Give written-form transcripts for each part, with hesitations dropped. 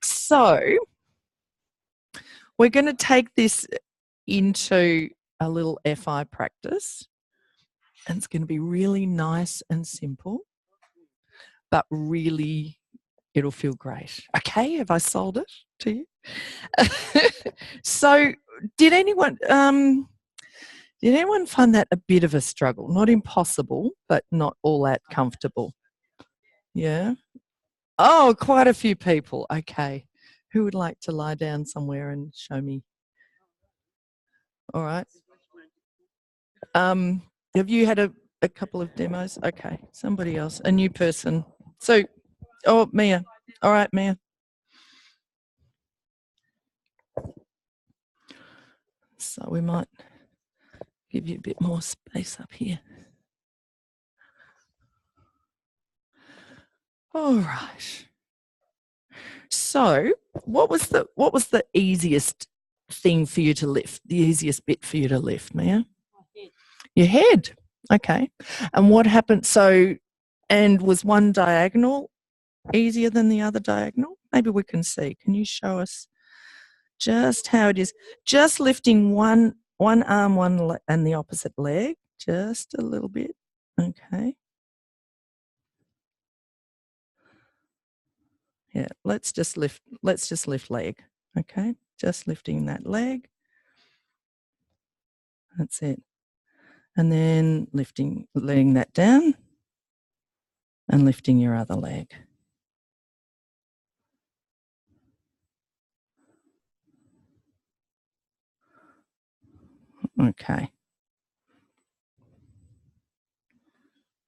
So we're going to take this into a little FI practice, and it's going to be really nice and simple, but really it'll feel great. Okay, have I sold it to you? So did anyone find that a bit of a struggle? Not impossible, but not all that comfortable. Yeah. Oh, quite a few people. Okay. Who would like to lie down somewhere and show me? All right. Have you had a couple of demos? Okay. Somebody else, a new person. So, oh, Mia. All right, Mia. So we might give you a bit more space up here. All right. So what was the easiest thing for you to lift, the easiest bit for you to lift, Mia? Your head. Okay. And what happened? So, and was one diagonal easier than the other diagonal? Maybe we can see. Can you show us just how it is? Just lifting one arm, and the opposite leg, just a little bit. Okay. Yeah, let's just lift leg. Okay, just lifting that leg. That's it. And then letting that down and lifting your other leg. Okay.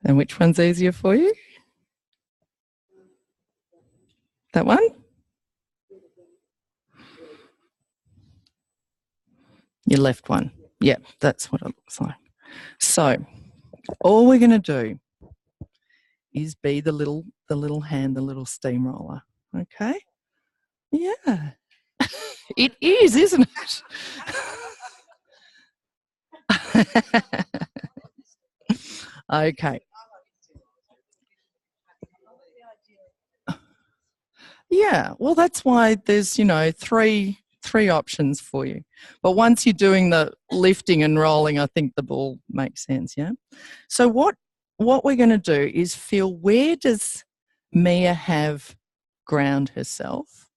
And which one's easier for you? That one? Your left one. Yeah, that's what it looks like. So all we're going to do is be the little hand, the little steamroller. Okay? Yeah. It is, isn't it? Okay. Yeah, well, that's why there's, three options for you. But once you're doing the lifting and rolling, I think the ball makes sense, yeah? So what we're going to do is feel, where does Mia have ground herself?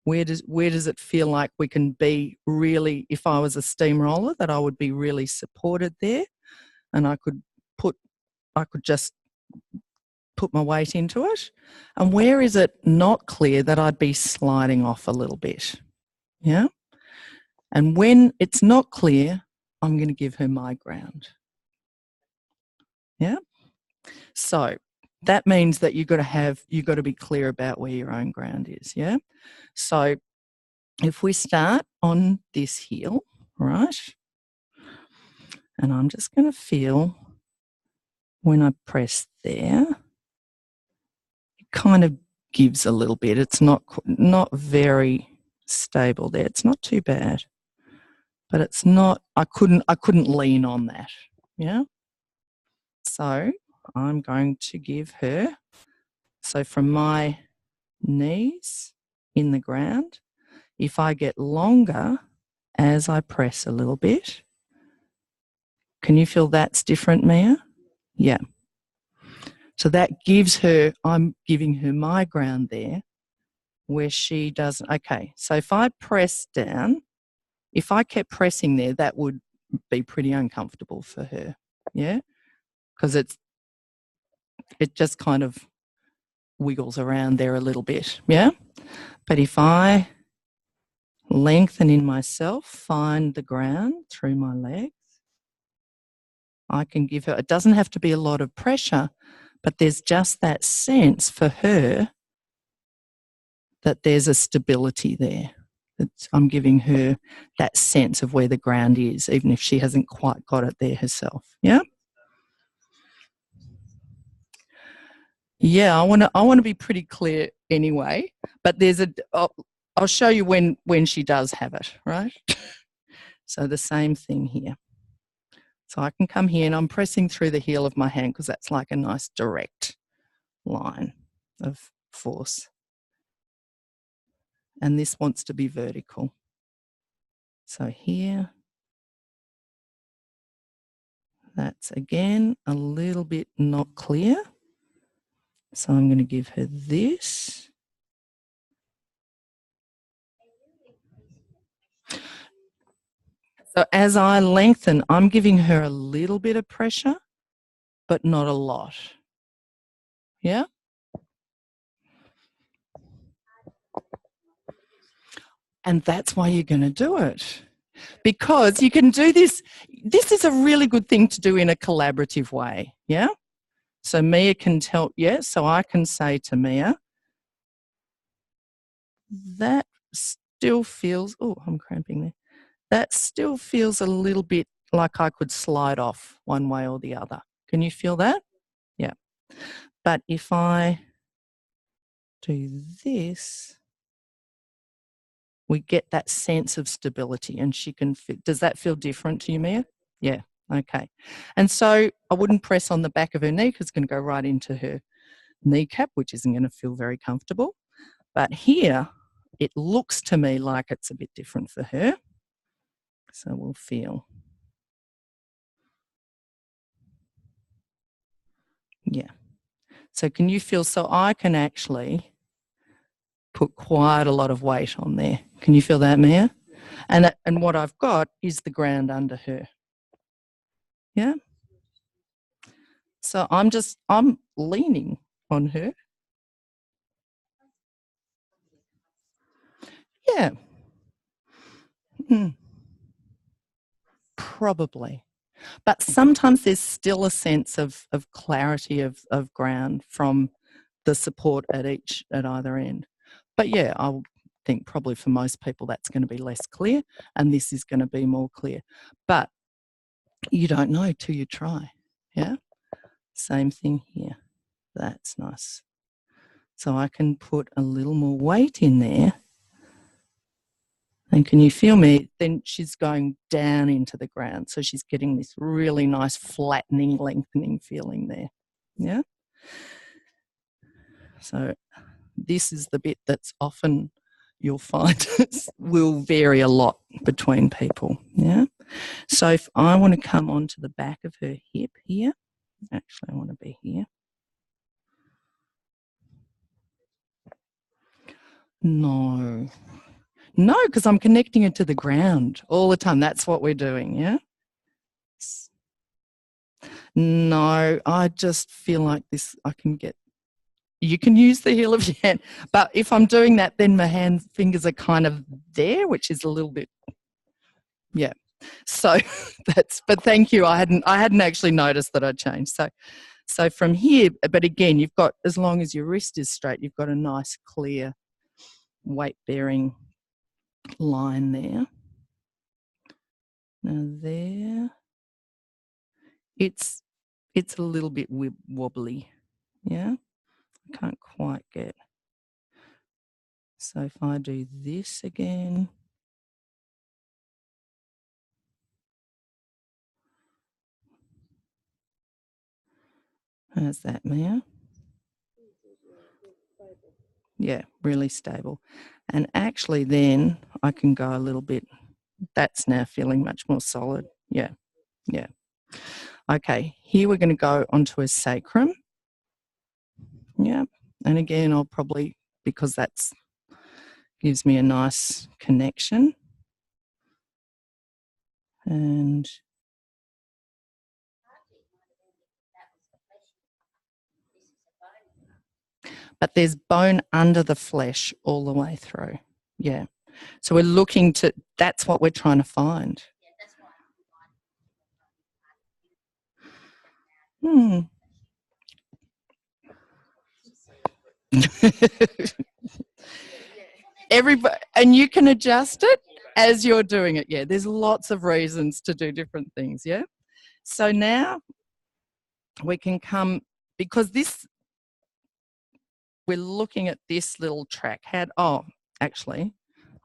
Where does it feel like we can be really, if I was a steamroller, that I would be really supported there, and I could just put my weight into it? And where is it not clear that I'd be sliding off a little bit? Yeah. And when it's not clear, I'm going to give her my ground. Yeah. So that means that you've got to be clear about where your own ground is. Yeah. So if we start on this heel, right, and I'm just going to feel when I press there, it kind of gives a little bit. It's not very stable there. It's not too bad, but it's not. I couldn't lean on that. Yeah. So I'm going to give her. So from my knees in the ground, if I get longer as I press a little bit, can you feel that's different, Mia? Yeah. So that gives her, I'm giving her my ground there where she doesn't. Okay, so if I press down, if I kept pressing there, that would be pretty uncomfortable for her, yeah? Because it just kind of wiggles around there a little bit, yeah? But if I lengthen in myself, find the ground through my legs, I can give her, it doesn't have to be a lot of pressure, but there's just that sense for her that there's a stability there. I'm giving her that sense of where the ground is, even if she hasn't quite got it there herself. Yeah? Yeah, I want to be pretty clear anyway, but I'll show you when she does have it, right? So the same thing here. So I can come here and I'm pressing through the heel of my hand because that's like a nice direct line of force. And this wants to be vertical. So here, that's again a little bit not clear. So I'm going to give her this. So as I lengthen, I'm giving her a little bit of pressure, but not a lot. Yeah? And that's why you're going to do it. Because you can do this. This is a really good thing to do in a collaborative way. Yeah? So Mia can tell, yeah, so I can say to Mia, that still feels, oh, I'm cramping there. That still feels a little bit like I could slide off one way or the other. Can you feel that? Yeah. But if I do this, we get that sense of stability and she can fit. Does that feel different to you, Mia? Yeah. Okay. And so I wouldn't press on the back of her knee because it's going to go right into her kneecap, which isn't going to feel very comfortable. But here, it looks to me like it's a bit different for her. So we'll feel. Yeah. So can you feel, so I can actually put quite a lot of weight on there. Can you feel that, Mia? And what I've got is the ground under her. Yeah? So I'm leaning on her. Yeah. Probably. But sometimes there's still a sense of clarity of ground from the support at either end. But yeah, I think probably for most people that's going to be less clear and this is going to be more clear. But you don't know till you try. Yeah. Same thing here. That's nice. So I can put a little more weight in there. And can you feel me? Then she's going down into the ground. So she's getting this really nice flattening, lengthening feeling there. Yeah. So this is the bit that's often you'll find will vary a lot between people. Yeah. So if I want to come onto the back of her hip here, actually I want to be here. No, because I'm connecting it to the ground all the time. That's what we're doing, yeah? No, I just feel like this, I can get, you can use the heel of your hand, but if I'm doing that, then my fingers are kind of there, which is a little bit, yeah. So but thank you. I hadn't actually noticed that I'd changed. So from here, but again, you've got, as long as your wrist is straight, you've got a nice clear weight bearing line there. Now there, it's a little bit wobbly, yeah? I can't quite get. So if I do this again, how's that, Mia? Yeah, really stable. And actually then I can go a little bit, that's now feeling much more solid. Yeah, yeah. Okay, here we're going to go onto a sacrum. Yeah, and again, I'll probably, because that's gives me a nice connection. And but there's bone under the flesh all the way through. Yeah. So we're looking to, that's what we're trying to find. Everybody, and you can adjust it as you're doing it. Yeah, there's lots of reasons to do different things. Yeah. So now we can come, because this, we're looking at this little track. Actually,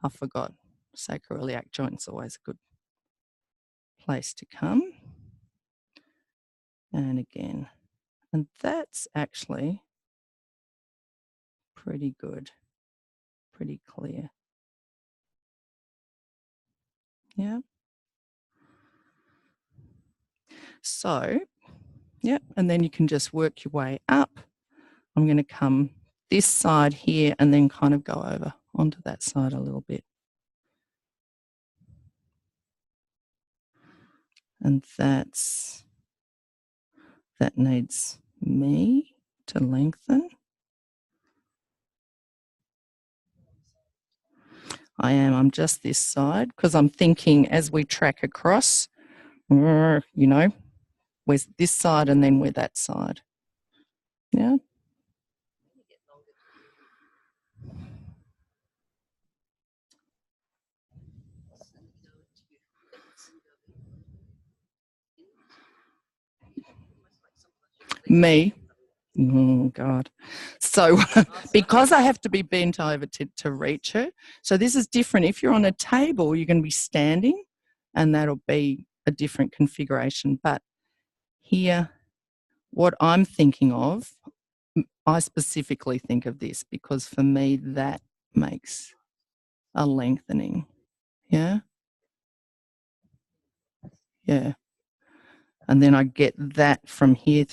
I forgot. Sacroiliac joint's always a good place to come. And again, and that's actually pretty good, pretty clear. Yeah. So, yeah, and then you can just work your way up. I'm going to come this side here and then kind of go over onto that side a little bit. And that needs me to lengthen. I'm just this side because I'm thinking as we track across, you know, where's this side and then where that side. Yeah. Me. Oh, God. So because I have to be bent over to reach her, so this is different. If you're on a table, you're going to be standing and that'll be a different configuration. But here, what I'm thinking of, I specifically think of this because for me, that makes a lengthening. Yeah. Yeah. And then I get that from here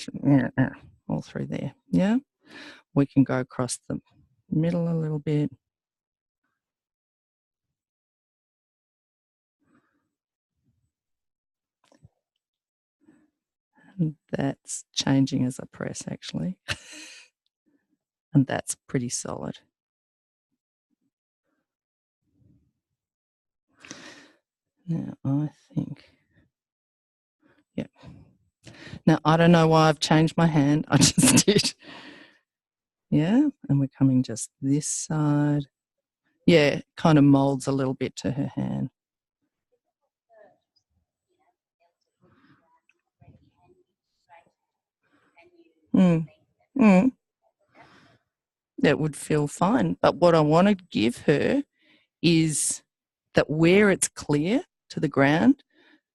all through there. Yeah. We can go across the middle a little bit. And that's changing as I press, actually. And that's pretty solid. Now, I think, yeah. Now, I don't know why I've changed my hand. I just did. Yeah, and we're coming just this side. Yeah, kind of molds a little bit to her hand. That would feel fine. But what I want to give her is that where it's clear to the ground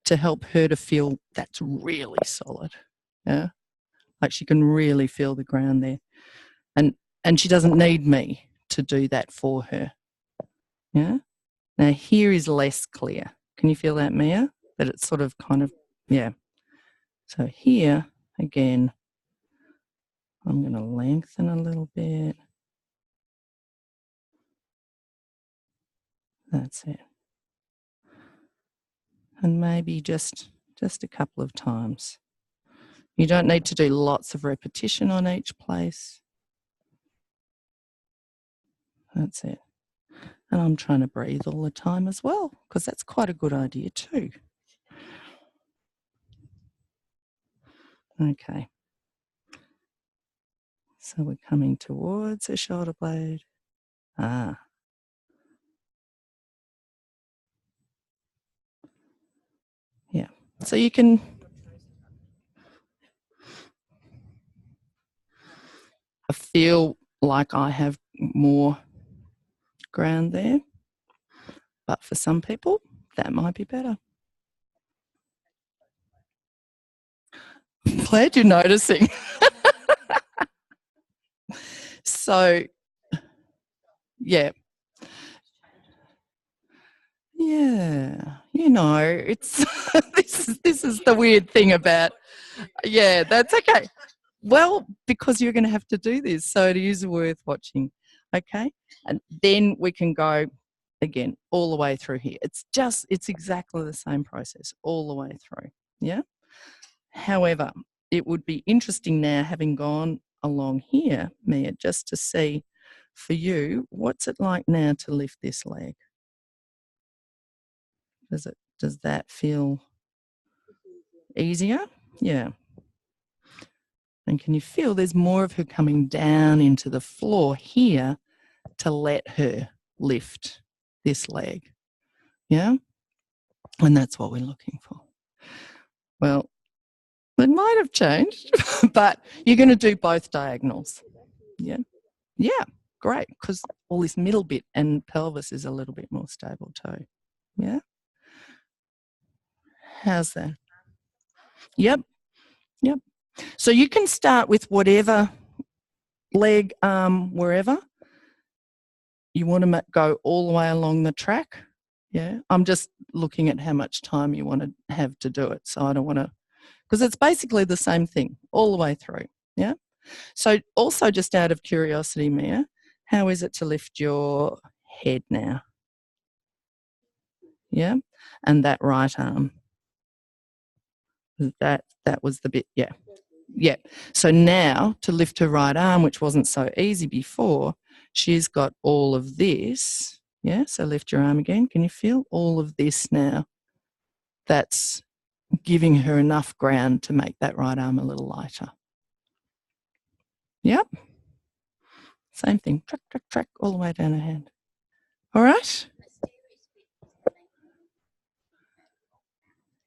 to help her to feel that's really solid. Yeah. Like she can really feel the ground there. And she doesn't need me to do that for her. Yeah. Now here is less clear. Can you feel that, Mia? That it's sort of kind of, yeah. So here, again, I'm going to lengthen a little bit. That's it. And maybe just a couple of times. You don't need to do lots of repetition on each place. That's it. And I'm trying to breathe all the time as well, because that's quite a good idea too. Okay. So we're coming towards a shoulder blade. Ah. Yeah. So you can... I feel like I have more ground there, but for some people, that might be better. I'm glad you're noticing. So, yeah. Yeah, it's this is the weird thing about, yeah, that's okay. Well, because you're going to have to do this, so it is worth watching. Okay, and then we can go again all the way through here. It's exactly the same process all the way through. Yeah. However, it would be interesting now, having gone along here, Mia, just to see for you, what's it like now to lift this leg? Does that feel easier? Yeah. And can you feel there's more of her coming down into the floor here to let her lift this leg? Yeah. And that's what we're looking for. Well, it might have changed, but you're going to do both diagonals. Yeah. Yeah. Great. Because all this middle bit and pelvis is a little bit more stable too. Yeah. How's that? Yep. Yep. So you can start with whatever leg, wherever. you want to go all the way along the track. Yeah, I'm just looking at how much time you want to have to do it. So I don't want to, because it's basically the same thing all the way through. Yeah. So also just out of curiosity, Mia, how is it to lift your head now? Yeah. And that right arm. That was the bit, yeah. Yeah. So now to lift her right arm, which wasn't so easy before, she's got all of this. Yeah. So lift your arm again. Can you feel all of this now? That's giving her enough ground to make that right arm a little lighter. Yep. Same thing. Track, track, track all the way down her hand. All right.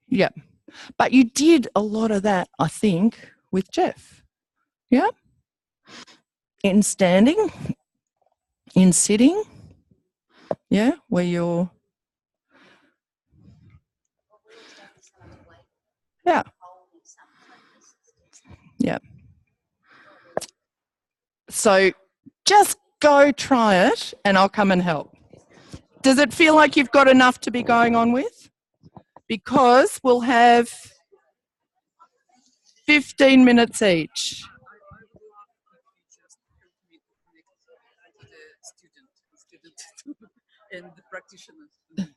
Yeah. But you did a lot of that, I think, with Jeff. Yeah. In standing, in sitting. Yeah. Where you're. Yeah. Yeah. So just go try it and I'll come and help. Does it feel like you've got enough to be going on with? Because we'll have 15 minutes each. And the practitioners.